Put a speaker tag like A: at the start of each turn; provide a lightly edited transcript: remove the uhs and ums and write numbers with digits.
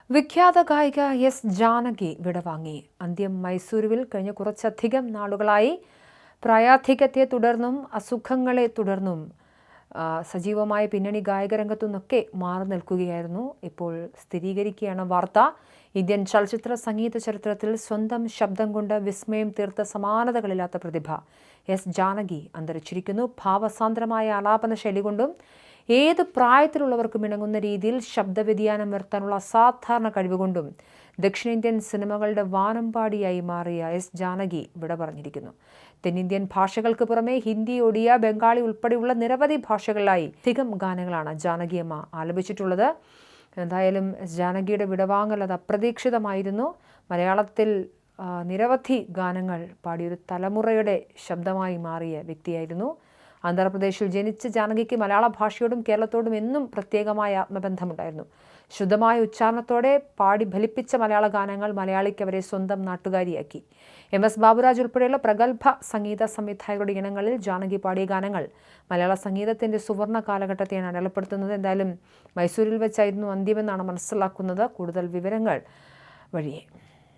A: വിഖ്യാത ഗായിക എസ് ജാനകി വിടവാങ്ങി. അന്ത്യം മൈസൂരുവിൽ കഴിഞ്ഞ കുറച്ചധികം നാളുകളായി പ്രായാധിക്യത്തെ തുടർന്നും അസുഖങ്ങളെ തുടർന്നും സജീവമായ പിന്നണി ഗായകരംഗത്തു നിന്നൊക്കെ മാറി നിൽക്കുകയായിരുന്നു. ഇപ്പോൾ സ്ഥിരീകരിക്കുകയാണ് വാർത്ത. ഇന്ത്യൻ ചലച്ചിത്ര സംഗീത ചരിത്രത്തിൽ സ്വന്തം ശബ്ദം കൊണ്ട് വിസ്മയം തീർത്ത സമാനതകളില്ലാത്ത പ്രതിഭ എസ് ജാനകി അന്തരിച്ചിരിക്കുന്നു. ഭാവസാന്ദ്രമായ ആലാപന ശൈലി കൊണ്ടും ഏത് പ്രായത്തിലുള്ളവർക്കും ഇണങ്ങുന്ന രീതിയിൽ ശബ്ദവ്യതിയാനം വരുത്താനുള്ള അസാധാരണ കഴിവുകൊണ്ടും ദക്ഷിണേന്ത്യൻ സിനിമകളുടെ വാനമ്പാടിയായി മാറിയ എസ് ജാനകി വിട പറഞ്ഞിരിക്കുന്നു. തെന്നിന്ത്യൻ ഭാഷകൾക്ക് പുറമെ ഹിന്ദി, ഒഡിയ, ബംഗാളി ഉൾപ്പെടെയുള്ള നിരവധി ഭാഷകളിലായി അധികം ഗാനങ്ങളാണ് ജാനകിയമ്മ ആലപിച്ചിട്ടുള്ളത്. എന്തായാലും ജാനകിയുടെ വിടവാങ്ങൽ അത് അപ്രതീക്ഷിതമായിരുന്നു. മലയാളത്തിൽ നിരവധി ഗാനങ്ങൾ പാടിയൊരു തലമുറയുടെ ശബ്ദമായി മാറിയ വ്യക്തിയായിരുന്നു. ആന്ധ്രാപ്രദേശിൽ ജനിച്ച ജാനകിക്ക് മലയാള ഭാഷയോടും കേരളത്തോടും എന്നും പ്രത്യേകമായ ആത്മബന്ധമുണ്ടായിരുന്നു. ശുദ്ധമായ ഉച്ചാരണത്തോടെ പാടി ഫലിപ്പിച്ച മലയാള ഗാനങ്ങൾ മലയാളിക്ക് അവരെ സ്വന്തം നാട്ടുകാരിയാക്കി. MS ബാബുരാജ് ഉൾപ്പെടെയുള്ള പ്രഗത്ഭ സംഗീത സംവിധായകരുടെ ഇനങ്ങളിൽ ജാനകി പാടിയ ഗാനങ്ങൾ മലയാള സംഗീതത്തിന്റെ സുവർണ്ണ കാലഘട്ടത്തെയാണ് അടയാളപ്പെടുത്തുന്നത്. എന്തായാലും മൈസൂരിൽ വെച്ചായിരുന്നു അന്ത്യമെന്നാണ് മനസ്സിലാക്കുന്നത്. കൂടുതൽ വിവരങ്ങൾ വഴിയേ